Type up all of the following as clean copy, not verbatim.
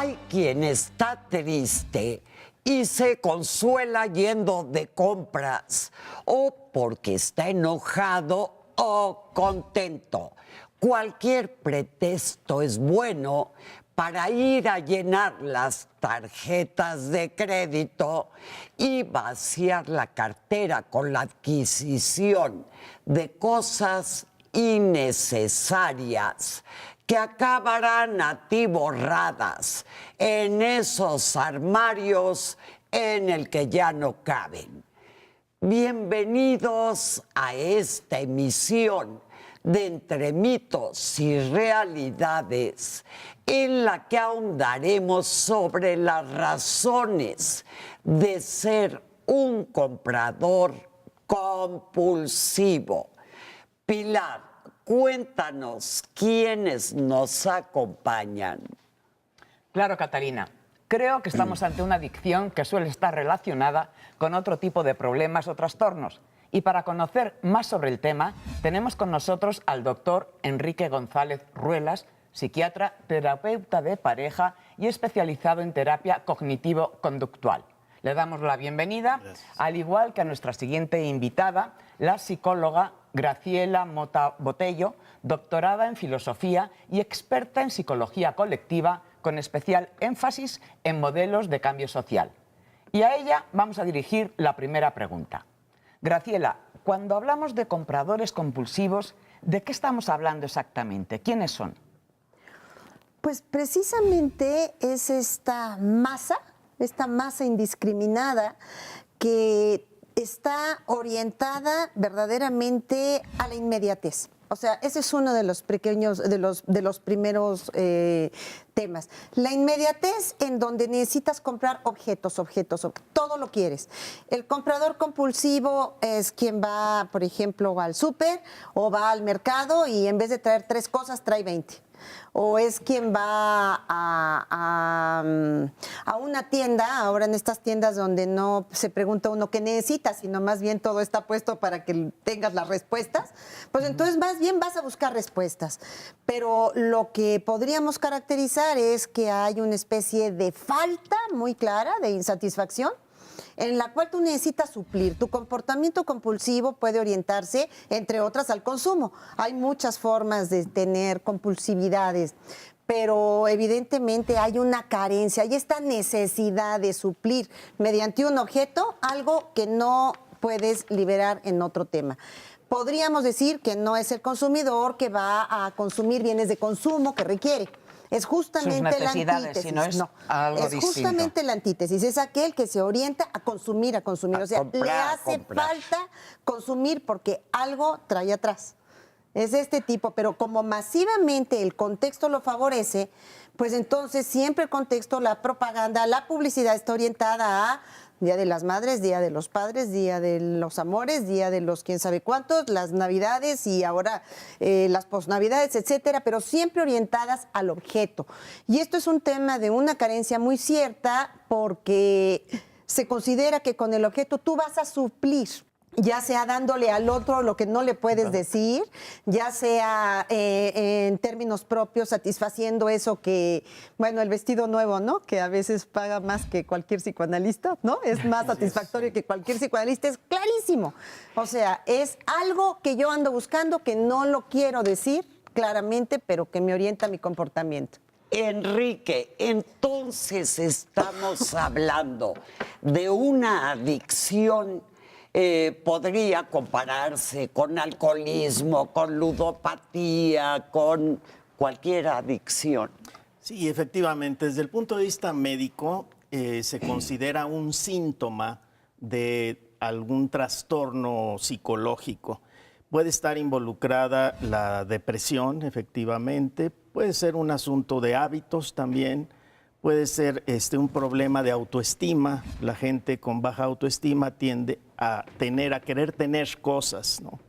Hay quien está triste y se consuela yendo de compras, o porque está enojado o contento. Cualquier pretexto es bueno para ir a llenar las tarjetas de crédito y vaciar la cartera con la adquisición de cosas innecesarias que acabarán atiborradas en esos armarios en el que ya no caben. Bienvenidos a esta emisión de Entre Mitos y Realidades, en la que ahondaremos sobre las razones de ser un comprador compulsivo. Pilar, cuéntanos quiénes nos acompañan. Claro, Catalina. Creo que estamos ante una adicción que suele estar relacionada con otro tipo de problemas o trastornos. Y para conocer más sobre el tema, tenemos con nosotros al doctor Enrique González Ruelas, psiquiatra, terapeuta de pareja y especializado en terapia cognitivo-conductual. Le damos la bienvenida, al igual que a nuestra siguiente invitada, la psicóloga Graciela Mota Botello, doctorada en filosofía y experta en psicología colectiva, con especial énfasis en modelos de cambio social. Y a ella vamos a dirigir la primera pregunta. Graciela, cuando hablamos de compradores compulsivos, ¿de qué estamos hablando exactamente? ¿Quiénes son? Pues precisamente es esta masa indiscriminada que está orientada verdaderamente a la inmediatez. O sea, ese es uno de los primeros temas. La inmediatez en donde necesitas comprar objetos, todo lo quieres. El comprador compulsivo es quien va, por ejemplo, al súper o va al mercado y en vez de traer 3 cosas, trae 20. O es quien va a una tienda, ahora en estas tiendas donde no se pregunta uno qué necesita, sino más bien todo está puesto para que tengas las respuestas, pues entonces más bien vas a buscar respuestas. Pero lo que podríamos caracterizar es que hay una especie de falta muy clara de insatisfacción, en la cual tú necesitas suplir. Tu comportamiento compulsivo puede orientarse, entre otras, al consumo. Hay muchas formas de tener compulsividades, pero evidentemente hay una carencia, hay esta necesidad de suplir mediante un objeto algo que no puedes liberar en otro tema. Podríamos decir que no es el consumidor que va a consumir bienes de consumo que requiere. Es justamente la antítesis. Si no es algo es distinto. Justamente la antítesis. Es aquel que se orienta a consumir. O sea, le hace falta consumir porque algo trae atrás. Es este tipo, pero como masivamente el contexto lo favorece, pues entonces siempre el contexto, la propaganda, la publicidad está orientada a Día de las Madres, Día de los Padres, Día de los Amores, Día de los quién sabe cuántos, las Navidades y ahora las posnavidades, etcétera, pero siempre orientadas al objeto. Y esto es un tema de una carencia muy cierta porque se considera que con el objeto tú vas a suplir, ya sea dándole al otro lo que no le puedes decir, ya sea en términos propios satisfaciendo eso que, bueno, el vestido nuevo, ¿no? Que a veces paga más que cualquier psicoanalista, ¿no? Es más satisfactorio que cualquier psicoanalista, es clarísimo. O sea, es algo que yo ando buscando, que no lo quiero decir claramente, pero que me orienta mi comportamiento. Enrique, entonces estamos hablando de una adicción. Podría compararse con alcoholismo, con ludopatía, con cualquier adicción. Sí, efectivamente. Desde el punto de vista médico, se considera un síntoma de algún trastorno psicológico. Puede estar involucrada la depresión, efectivamente. Puede ser un asunto de hábitos también. Puede ser un problema de autoestima. La gente con baja autoestima tiende a querer tener cosas, ¿no?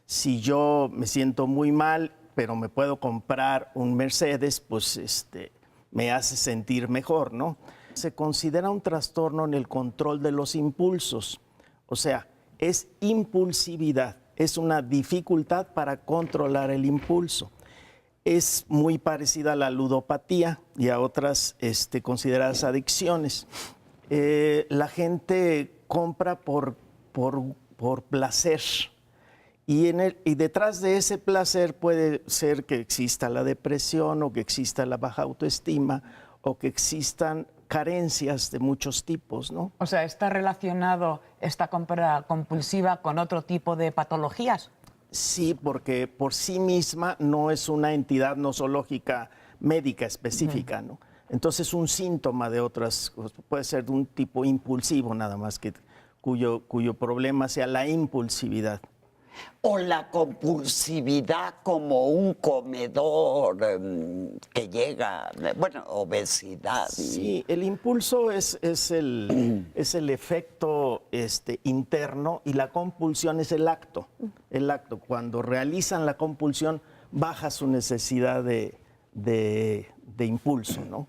Si yo me siento muy mal, pero me puedo comprar un Mercedes, pues me hace sentir mejor, ¿no? Se considera un trastorno en el control de los impulsos. O sea, es impulsividad, es una dificultad para controlar el impulso. es muy parecida a la ludopatía y a otras consideradas adicciones. La gente compra por placer. Y detrás de ese placer puede ser que exista la depresión o que exista la baja autoestima o que existan carencias de muchos tipos, ¿no? O sea, ¿está relacionado esta compra compulsiva con otro tipo de patologías? Sí, porque por sí misma no es una entidad nosológica médica específica, ¿no? Entonces un síntoma de otras cosas, puede ser de un tipo impulsivo nada más, cuyo problema sea la impulsividad. O la compulsividad como un comedor que llega, bueno, obesidad. Sí, el impulso es el efecto interno y la compulsión es el acto. El acto, cuando realizan la compulsión, baja su necesidad de impulso, ¿no?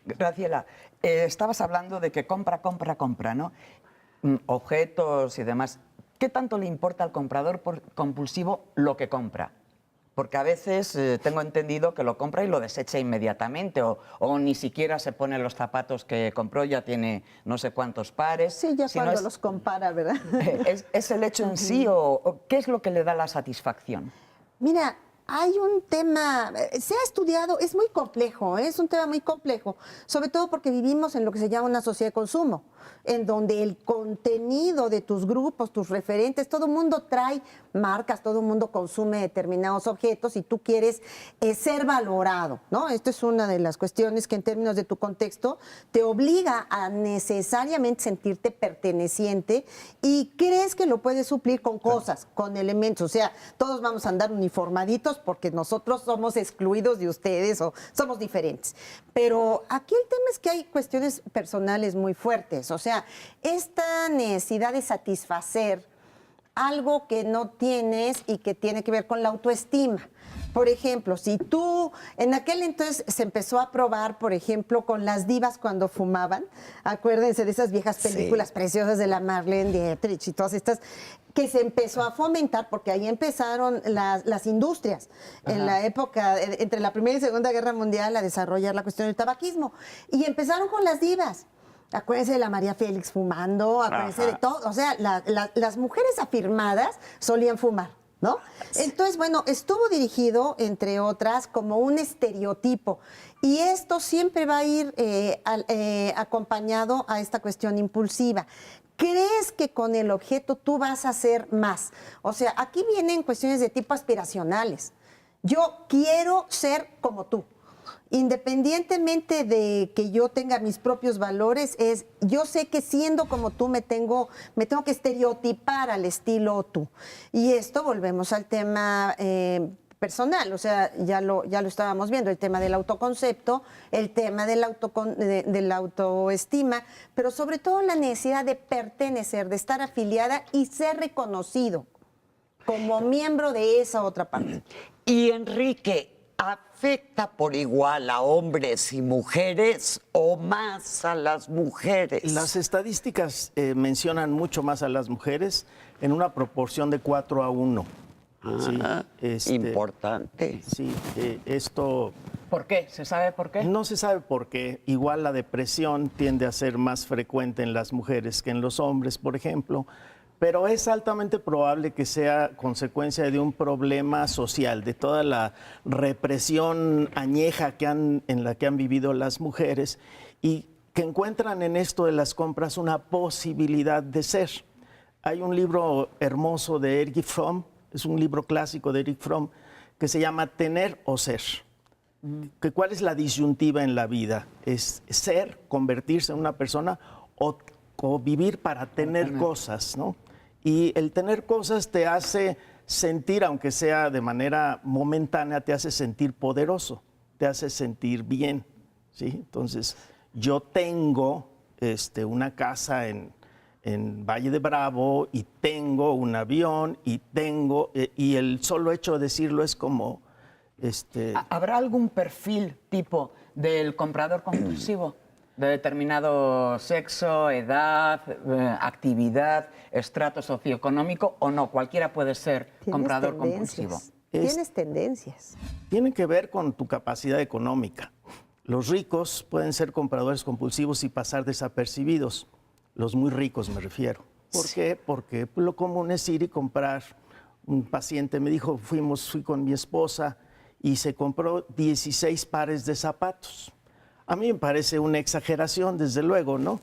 Graciela, estabas hablando de que compra, ¿no? Objetos y demás. ¿Qué tanto le importa al comprador compulsivo lo que compra? Porque a veces tengo entendido que lo compra y lo desecha inmediatamente o ni siquiera se pone los zapatos que compró, ya tiene no sé cuántos pares. Sí, ya Si cuando no los compara, ¿verdad? ¿Es el hecho en sí o qué es lo que le da la satisfacción? Mira, hay un tema, se ha estudiado, es muy complejo, es un tema muy complejo, sobre todo porque vivimos en lo que se llama una sociedad de consumo, en donde el contenido de tus grupos, tus referentes, todo el mundo trae marcas, todo el mundo consume determinados objetos y tú quieres ser valorado, ¿no? Esto es una de las cuestiones que en términos de tu contexto te obliga a necesariamente sentirte perteneciente y crees que lo puedes suplir con cosas, con elementos, o sea, todos vamos a andar uniformaditos porque nosotros somos excluidos de ustedes o somos diferentes. Pero aquí el tema es que hay cuestiones personales muy fuertes, o sea, esta necesidad de satisfacer algo que no tienes y que tiene que ver con la autoestima. Por ejemplo, si tú, en aquel entonces se empezó a probar, por ejemplo, con las divas cuando fumaban, acuérdense de esas viejas películas preciosas de la Marlene Dietrich y todas estas, que se empezó a fomentar, porque ahí empezaron las industrias, en la época, entre la Primera y Segunda Guerra Mundial, a desarrollar la cuestión del tabaquismo. Y empezaron con las divas. Acuérdense de la María Félix fumando, acuérdense de todo. O sea, las mujeres afirmadas solían fumar, ¿no? Entonces, bueno, estuvo dirigido, entre otras, como un estereotipo. Y esto siempre va a ir acompañado a esta cuestión impulsiva. ¿Crees que con el objeto tú vas a hacer más? O sea, aquí vienen cuestiones de tipo aspiracionales. Yo quiero ser como tú. Independientemente de que yo tenga mis propios valores, yo sé que siendo como tú me tengo que estereotipar al estilo tú. Y esto volvemos al tema personal, o sea, ya lo estábamos viendo, el tema del autoconcepto, el tema de la autoestima, pero sobre todo la necesidad de pertenecer, de estar afiliada y ser reconocido como miembro de esa otra parte. Y Enrique, ¿afecta por igual a hombres y mujeres o más a las mujeres? Las estadísticas mencionan mucho más a las mujeres en una proporción de 4-1. Sí, importante. Sí, esto... ¿Por qué? ¿Se sabe por qué? No se sabe por qué. Igual la depresión tiende a ser más frecuente en las mujeres que en los hombres, por ejemplo. Pero es altamente probable que sea consecuencia de un problema social, de toda la represión añeja en la que han vivido las mujeres y que encuentran en esto de las compras una posibilidad de ser. Hay un libro hermoso de Erich Fromm, es un libro clásico de Erich Fromm, que se llama Tener o Ser. ¿Cuál es la disyuntiva en la vida? ¿Es ser, convertirse en una persona o vivir para tener cosas, ¿no? Y el tener cosas te hace sentir, aunque sea de manera momentánea, te hace sentir poderoso, te hace sentir bien, ¿sí? Entonces, yo tengo una casa en Valle de Bravo y tengo un avión y el solo hecho de decirlo es como... ¿Habrá algún perfil tipo del comprador compulsivo? De determinado sexo, edad, actividad, estrato socioeconómico o no, cualquiera puede ser comprador compulsivo. Tienes tendencias. Tienen que ver con tu capacidad económica. Los ricos pueden ser compradores compulsivos y pasar desapercibidos. Los muy ricos me refiero. ¿Por qué? Porque lo común es ir y comprar. Un paciente me dijo, fui con mi esposa y se compró 16 pares de zapatos. A mí me parece una exageración, desde luego, ¿no?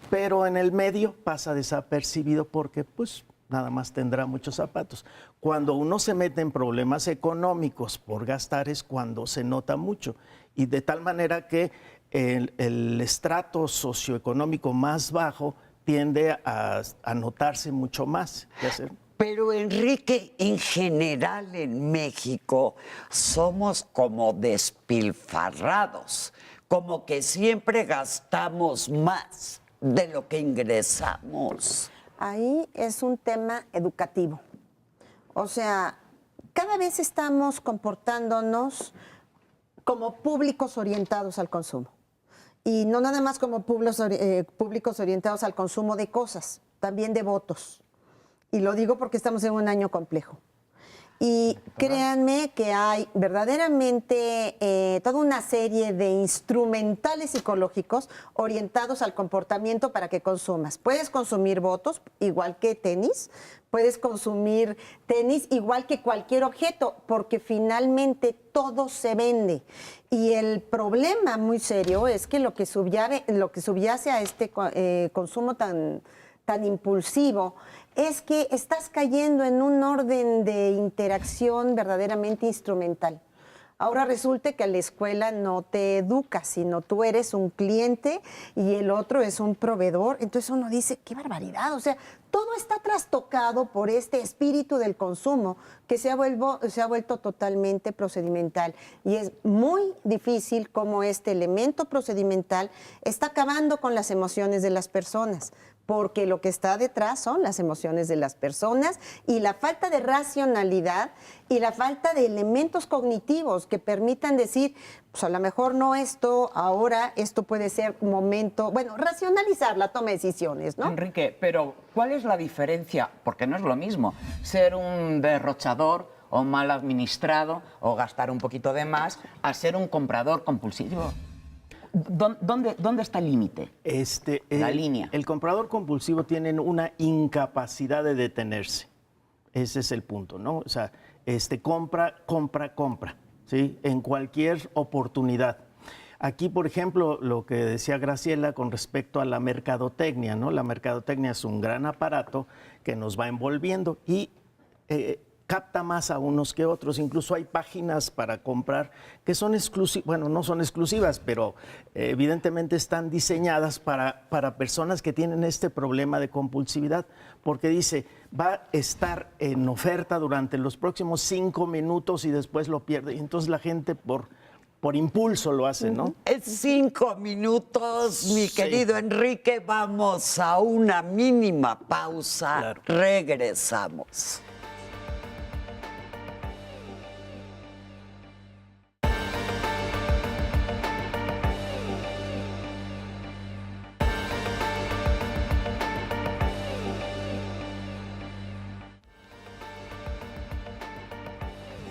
Pero en el medio pasa desapercibido porque, pues, nada más tendrá muchos zapatos. Cuando uno se mete en problemas económicos por gastar es cuando se nota mucho. Y de tal manera que el estrato socioeconómico más bajo tiende a notarse mucho más. Pero Enrique, en general en México somos como despilfarrados, como que siempre gastamos más de lo que ingresamos. Ahí es un tema educativo. O sea, cada vez estamos comportándonos como públicos orientados al consumo. Y no nada más como públicos orientados al consumo de cosas, también de votos. Y lo digo porque estamos en un año complejo. Y créanme que hay verdaderamente toda una serie de instrumentales psicológicos orientados al comportamiento para que consumas. Puedes consumir votos igual que tenis, puedes consumir tenis igual que cualquier objeto, porque finalmente todo se vende. Y el problema muy serio es que lo que subyace a este consumo tan impulsivo es que estás cayendo en un orden de interacción verdaderamente instrumental. Ahora resulta que a la escuela no te educa, sino tú eres un cliente y el otro es un proveedor. Entonces uno dice, qué barbaridad. O sea, todo está trastocado por este espíritu del consumo que se ha vuelto totalmente procedimental. Y es muy difícil cómo este elemento procedimental está acabando con las emociones de las personas, porque lo que está detrás son las emociones de las personas y la falta de racionalidad y la falta de elementos cognitivos que permitan decir, pues a lo mejor no esto, ahora esto puede ser un momento, bueno, racionalizar la toma de decisiones, ¿no? Enrique, pero ¿cuál es la diferencia? Porque no es lo mismo ser un derrochador o mal administrado o gastar un poquito de más a ser un comprador compulsivo. ¿Dónde está el límite? La línea. El comprador compulsivo tiene una incapacidad de detenerse. Ese es el punto, ¿no? O sea, compra, ¿sí? En cualquier oportunidad. Aquí, por ejemplo, lo que decía Graciela con respecto a la mercadotecnia, ¿no? La mercadotecnia es un gran aparato que nos va envolviendo y capta más a unos que otros. Incluso hay páginas para comprar que son exclusivas, bueno, no son exclusivas, pero evidentemente están diseñadas para personas que tienen este problema de compulsividad, porque dice, va a estar en oferta durante los próximos 5 minutos y después lo pierde. Y entonces la gente por impulso lo hace, ¿no? En 5 minutos, mi querido Enrique, vamos a una mínima pausa. Claro. Regresamos.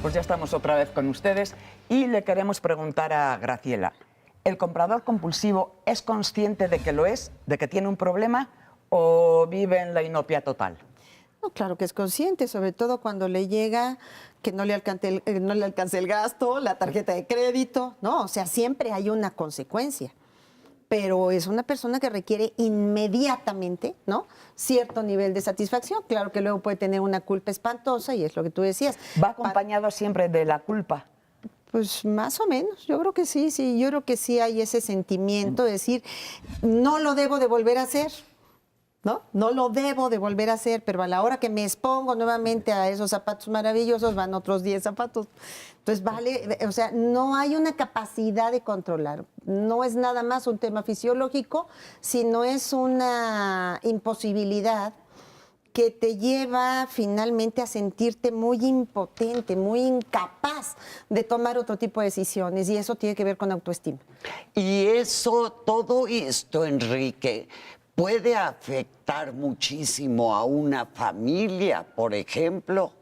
Pues ya estamos otra vez con ustedes y le queremos preguntar a Graciela, ¿el comprador compulsivo es consciente de que lo es, de que tiene un problema o vive en la inopia total? No, claro que es consciente, sobre todo cuando le llega que no le alcance el gasto, la tarjeta de crédito, ¿no? O sea, siempre hay una consecuencia. Pero es una persona que requiere inmediatamente, ¿no?, cierto nivel de satisfacción. Claro que luego puede tener una culpa espantosa y es lo que tú decías. ¿Va acompañado siempre de la culpa? Pues más o menos, yo creo que sí, yo creo que sí hay ese sentimiento de decir, no lo debo de volver a hacer, ¿no? No lo debo de volver a hacer, pero a la hora que me expongo nuevamente a esos zapatos maravillosos van otros 10 zapatos. Entonces, vale, o sea, no hay una capacidad de controlar. No es nada más un tema fisiológico, sino es una imposibilidad que te lleva finalmente a sentirte muy impotente, muy incapaz de tomar otro tipo de decisiones, y eso tiene que ver con autoestima. Y todo esto, Enrique, puede afectar muchísimo a una familia, por ejemplo.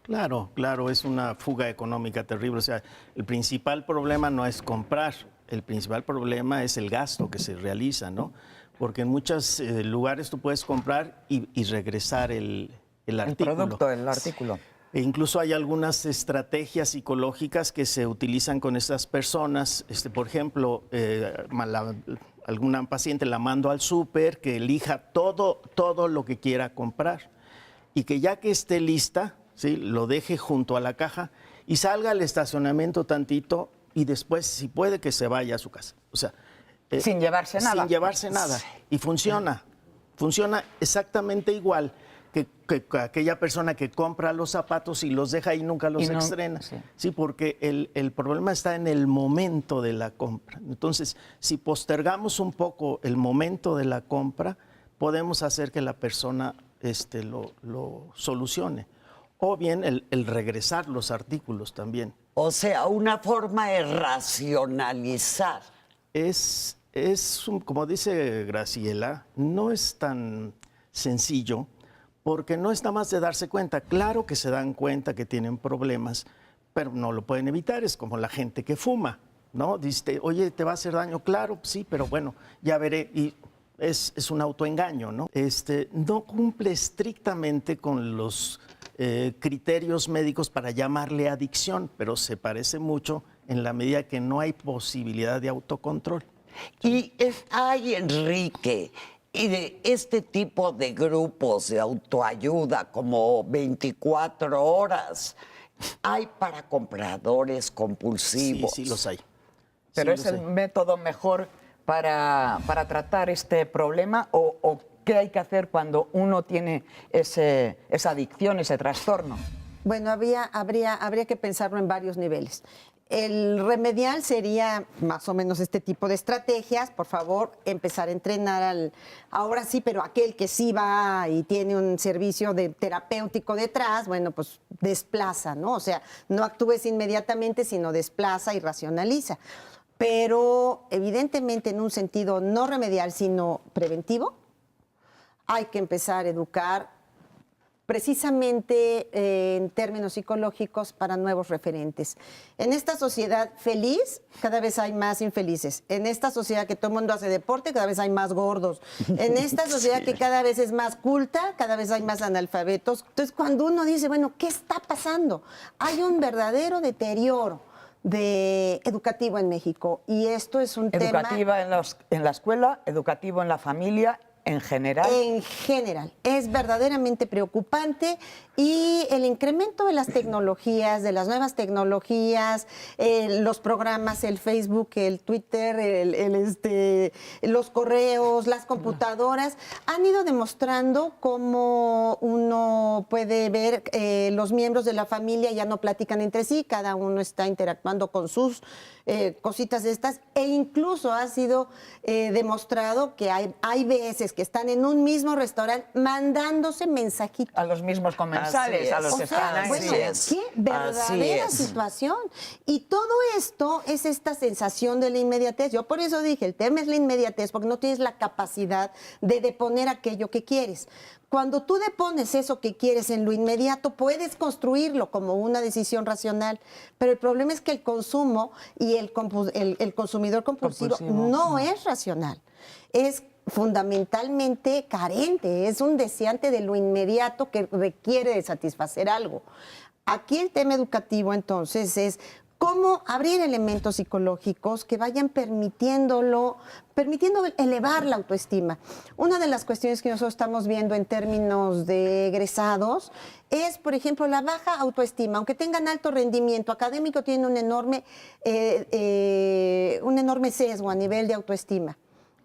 Claro, claro, es una fuga económica terrible. O sea, el principal problema no es comprar, el principal problema es el gasto que se realiza, ¿no? Porque en muchos lugares tú puedes comprar y regresar el artículo. producto, el artículo. E incluso hay algunas estrategias psicológicas que se utilizan con estas personas. Por ejemplo, alguna paciente la mando al súper, que elija todo lo que quiera comprar y que ya que esté lista, ¿sí?, lo deje junto a la caja y salga al estacionamiento tantito y después, si puede, que se vaya a su casa. O sea, Sin llevarse nada. Sin llevarse nada. Y funciona. Funciona exactamente igual que aquella persona que compra los zapatos y los deja y nunca los estrena. Sí. Sí, porque el problema está en el momento de la compra. Entonces, si postergamos un poco el momento de la compra, podemos hacer que la persona lo solucione. O bien el regresar los artículos también. O sea, una forma de racionalizar. Como dice Graciela, no es tan sencillo porque no está más de darse cuenta. Claro que se dan cuenta que tienen problemas, pero no lo pueden evitar. Es como la gente que fuma, ¿no? Dice, oye, ¿te va a hacer daño? Claro, sí, pero bueno, ya veré. Y es un autoengaño, ¿no? No cumple estrictamente con los criterios médicos para llamarle adicción, pero se parece mucho en la medida que no hay posibilidad de autocontrol. Y hay, Enrique, y de este tipo de grupos de autoayuda como 24 horas, hay para compradores compulsivos. Sí, los hay. ¿Pero Sí, es el método mejor para tratar este problema o qué hay que hacer cuando uno tiene esa adicción, ese trastorno? Bueno, habría que pensarlo en varios niveles. El remedial sería más o menos este tipo de estrategias. Por favor, empezar a entrenar ahora sí, pero aquel que sí va y tiene un servicio terapéutico detrás, bueno, pues desplaza, ¿no? O sea, no actúes inmediatamente, sino desplaza y racionaliza. Pero evidentemente en un sentido no remedial, sino preventivo, hay que empezar a educar precisamente en términos psicológicos para nuevos referentes. En esta sociedad feliz, cada vez hay más infelices. En esta sociedad que todo el mundo hace deporte, cada vez hay más gordos. En esta sociedad que cada vez es más culta, cada vez hay más analfabetos. Entonces, cuando uno dice, bueno, ¿qué está pasando? Hay un verdadero deterioro educativo en México y esto es un tema... Educativa en la escuela, educativo en la familia. ¿En general? En general. Es verdaderamente preocupante y el incremento de las tecnologías, de las nuevas tecnologías, los programas, el Facebook, el Twitter, los correos, las computadoras, han ido demostrando cómo uno puede ver los miembros de la familia ya no platican entre sí, cada uno está interactuando con sus cositas de estas, e incluso ha sido demostrado que hay veces que están en un mismo restaurante mandándose mensajitos. A los mismos comensales, a los que están ahí. Bueno, es. qué verdadera situación. Y todo esto es esta sensación de la inmediatez. Yo por eso dije, el tema es la inmediatez, porque no tienes la capacidad de deponer aquello que quieres. Cuando tú depones eso que quieres en lo inmediato, puedes construirlo como una decisión racional, pero el problema es que el consumo y el consumidor compulsivo no es racional, es fundamentalmente carente, es un deseante de lo inmediato que requiere de satisfacer algo. Aquí el tema educativo entonces es cómo abrir elementos psicológicos que vayan permitiendo elevar la autoestima. Una de las cuestiones que nosotros estamos viendo en términos de egresados es, por ejemplo, la baja autoestima. Aunque tengan alto rendimiento académico, tienen un enorme sesgo a nivel de autoestima.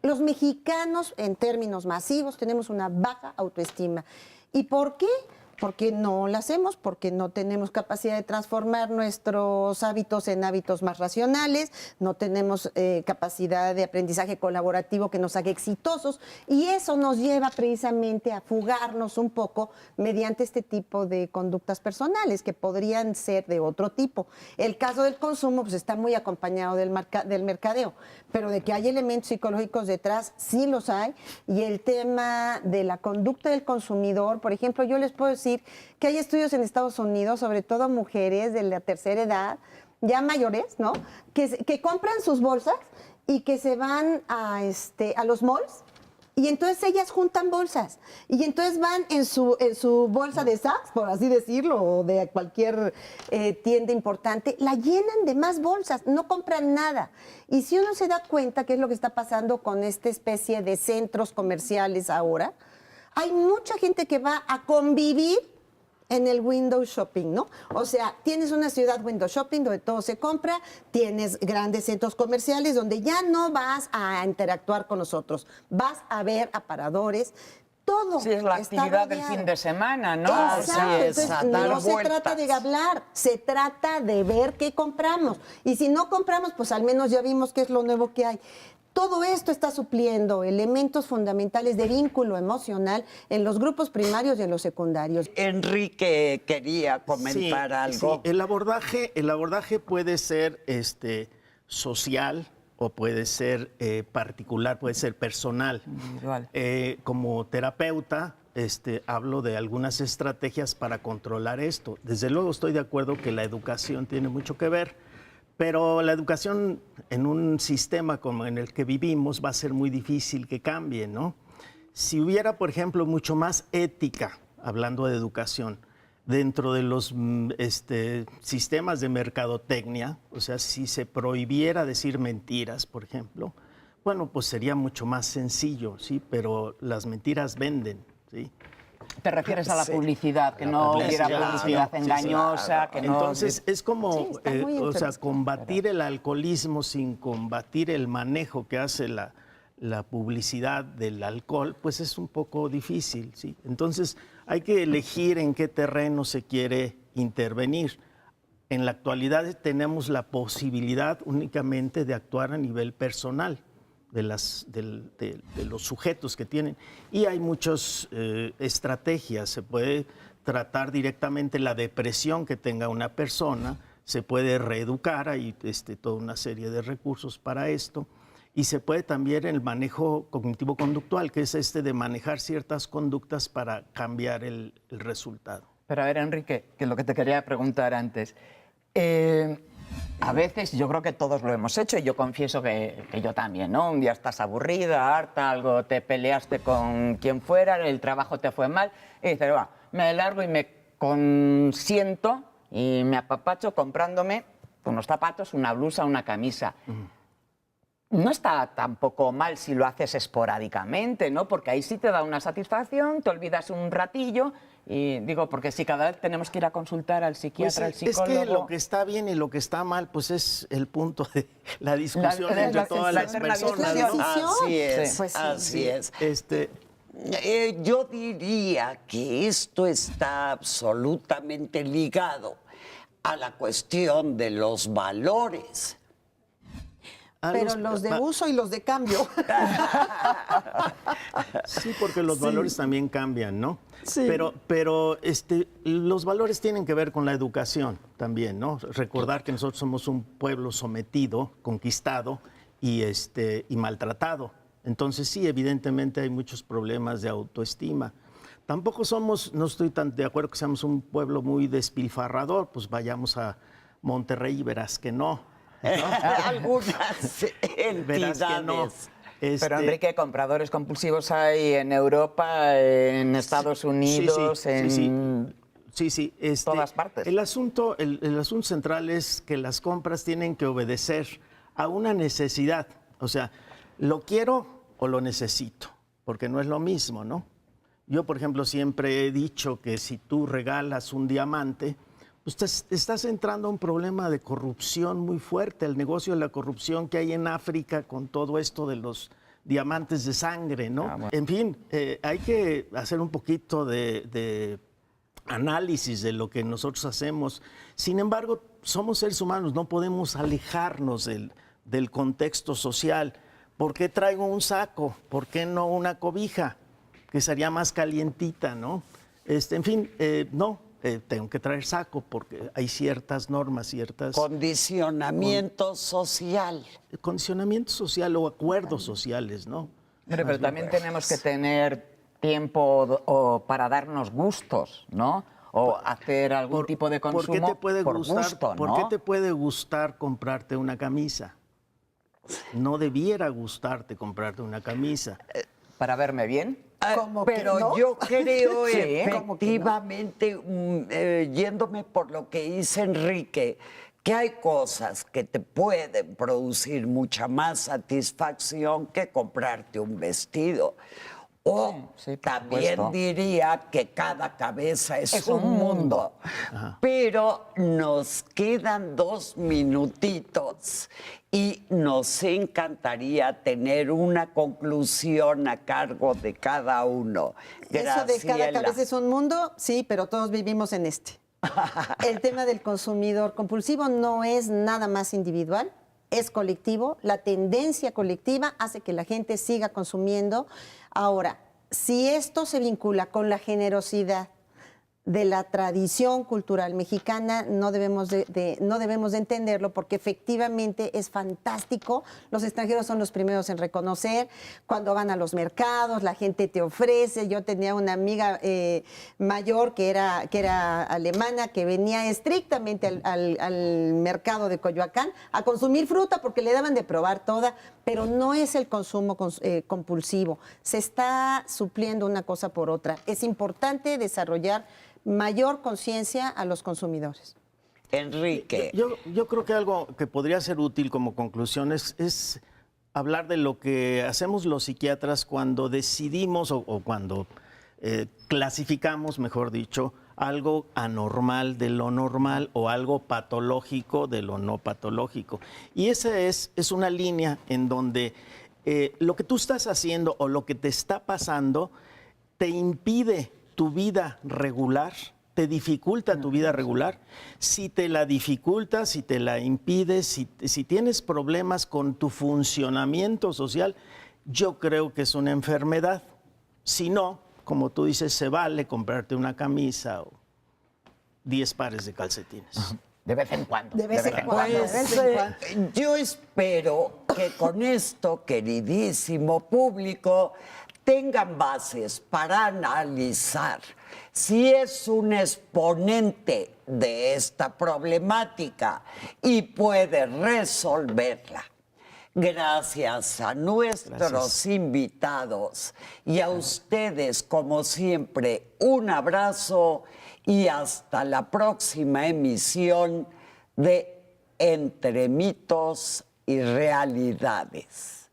Los mexicanos, en términos masivos, tenemos una baja autoestima. ¿Y por qué? Porque no la hacemos, porque no tenemos capacidad de transformar nuestros hábitos en hábitos más racionales, no tenemos capacidad de aprendizaje colaborativo que nos haga exitosos, y eso nos lleva precisamente a fugarnos un poco mediante este tipo de conductas personales que podrían ser de otro tipo. El caso del consumo pues está muy acompañado del mercadeo, pero de que hay elementos psicológicos detrás, sí los hay, y el tema de la conducta del consumidor, por ejemplo, yo les puedo decir decir que hay estudios en Estados Unidos, sobre todo mujeres de la tercera edad, ya mayores, ¿no? Que compran sus bolsas y que se van a los malls. Y entonces ellas juntan bolsas y entonces van en su bolsa de Saks, por así decirlo, o de cualquier tienda importante, la llenan de más bolsas, no compran nada. Y si uno se da cuenta qué es lo que está pasando con esta especie de centros comerciales ahora, hay mucha gente que va a convivir en el window shopping, ¿no? O sea, tienes una ciudad window shopping donde todo se compra, tienes grandes centros comerciales donde ya no vas a interactuar con nosotros, vas a ver aparadores, todo. Sí, es la está actividad del rodeado. fin de semana, ¿no? Exacto, entonces a dar no se vueltas. trata de hablar, se trata de ver qué compramos. Y si no compramos, pues al menos ya vimos qué es lo nuevo que hay. Todo esto está supliendo elementos fundamentales de vínculo emocional en los grupos primarios y en los secundarios. Enrique quería comentar algo. Sí. El abordaje puede ser social o puede ser particular, puede ser personal. Individual. Como terapeuta, hablo de algunas estrategias para controlar esto. Desde luego estoy de acuerdo que la educación tiene mucho que ver, pero la educación en un sistema como en el que vivimos va a ser muy difícil que cambie, ¿no? Si hubiera, por ejemplo, mucho más ética, hablando de educación, dentro de los sistemas de mercadotecnia, o sea, si se prohibiera decir mentiras, por ejemplo, bueno, pues sería mucho más sencillo, ¿sí? Pero las mentiras venden, ¿sí? Te refieres a la Sí. publicidad, que no hubiera publicidad engañosa, que no... Entonces, es como, Sí, está muy o sea, interesante. combatir el alcoholismo sin combatir el manejo que hace la publicidad del alcohol, pues es un poco difícil, ¿sí? Entonces, hay que elegir en qué terreno se quiere intervenir. En la actualidad tenemos la posibilidad únicamente de actuar a nivel personal de los sujetos que tienen. Y hay muchas estrategias. Se puede tratar directamente la depresión que tenga una persona, se puede reeducar, hay toda una serie de recursos para esto. Y se puede también el manejo cognitivo-conductual, que es de manejar ciertas conductas para cambiar el resultado. Pero a ver, Enrique, que es lo que te quería preguntar antes. A veces yo creo que todos lo hemos hecho y yo confieso que yo también, ¿no? Un día estás aburrida, harta, algo te peleaste con quien fuera, el trabajo te fue mal y dices, va, me largo y me consiento y me apapacho comprándome unos zapatos, una blusa, una camisa. No está tampoco mal si lo haces esporádicamente, ¿no? Porque ahí sí te da una satisfacción, te olvidas un ratillo y digo, porque si cada vez tenemos que ir a consultar al psiquiatra, al psicólogo... Es que lo que está bien y lo que está mal, pues es el punto de la discusión entre todas las personas, ¿no? Así es, Pues sí. así es. Este, Yo diría que esto está absolutamente ligado a la cuestión de los valores. Pero los de uso y los de cambio. Sí, porque los valores también cambian, ¿no? Sí. Pero los valores tienen que ver con la educación también, ¿no? Recordar que nosotros somos un pueblo sometido, conquistado y maltratado. Entonces sí, evidentemente hay muchos problemas de autoestima. Tampoco no estoy tan de acuerdo que seamos un pueblo muy despilfarrador, pues vayamos a Monterrey y verás que no. Algunas Verás que no. entidades. Pero Enrique, compradores compulsivos hay en Europa, en Estados Unidos, en todas partes. El asunto central es que las compras tienen que obedecer a una necesidad. O sea, ¿lo quiero o lo necesito? Porque no es lo mismo, ¿no? Yo, por ejemplo, siempre he dicho que si tú regalas un diamante, pues estás entrando a un problema de corrupción muy fuerte, el negocio de la corrupción que hay en África con todo esto de los diamantes de sangre, ¿no? Bueno. En fin, hay que hacer un poquito de análisis de lo que nosotros hacemos. Sin embargo, somos seres humanos, no podemos alejarnos del contexto social. ¿Por qué traigo un saco? ¿Por qué no una cobija? Que sería más calientita, ¿no? En fin, no. Tengo que traer saco porque hay ciertas normas, Condicionamiento social. condicionamiento social o acuerdos sociales, ¿no? Pero también tenemos que tener tiempo o para darnos gustos, ¿no? O hacer algún tipo de consumo ¿Por qué te puede por gustar, gusto, ¿no? ¿por qué te puede gustar comprarte una camisa? No debiera gustarte comprarte una camisa. Para verme bien. ¿Cómo que Pero no? yo creo Sí, efectivamente, yéndome por lo que dice Enrique, que hay cosas que te pueden producir mucha más satisfacción que comprarte un vestido. O Sí, por también supuesto. diría que cada cabeza es Es un un mundo. Pero nos quedan 2 minutitos y nos encantaría tener una conclusión a cargo de cada uno. Eso de cada Graciela. cabeza es un mundo, sí, pero todos vivimos en este. El tema del consumidor compulsivo no es nada más individual, es colectivo. La tendencia colectiva hace que la gente siga consumiendo. Ahora, si esto se vincula con la generosidad de la tradición cultural mexicana, no debemos de entenderlo, porque efectivamente es fantástico. Los extranjeros son los primeros en reconocer. Cuando van a los mercados, la gente te ofrece. Yo tenía una amiga mayor que era alemana, que venía estrictamente al mercado de Coyoacán a consumir fruta porque le daban de probar toda, pero no es el consumo compulsivo. Se está supliendo una cosa por otra. Es importante desarrollar mayor conciencia a los consumidores. Enrique. Yo creo que algo que podría ser útil como conclusión es hablar de lo que hacemos los psiquiatras cuando decidimos o cuando clasificamos, mejor dicho, algo anormal de lo normal o algo patológico de lo no patológico. Y esa es una línea en donde lo que tú estás haciendo o lo que te está pasando te impide tu vida regular, te dificulta tu vida regular. Si te la dificulta, si te la impide, si tienes problemas con tu funcionamiento social, yo creo que es una enfermedad. Si no, como tú dices, se vale comprarte una camisa o 10 pares de calcetines. De vez en cuando. De vez en cuando. Pues, de vez en cuando. yo espero que con esto, queridísimo público, tengan bases para analizar si es un exponente de esta problemática y puede resolverla. Gracias a nuestros invitados y a ustedes, como siempre, un abrazo y hasta la próxima emisión de Entre Mitos y Realidades.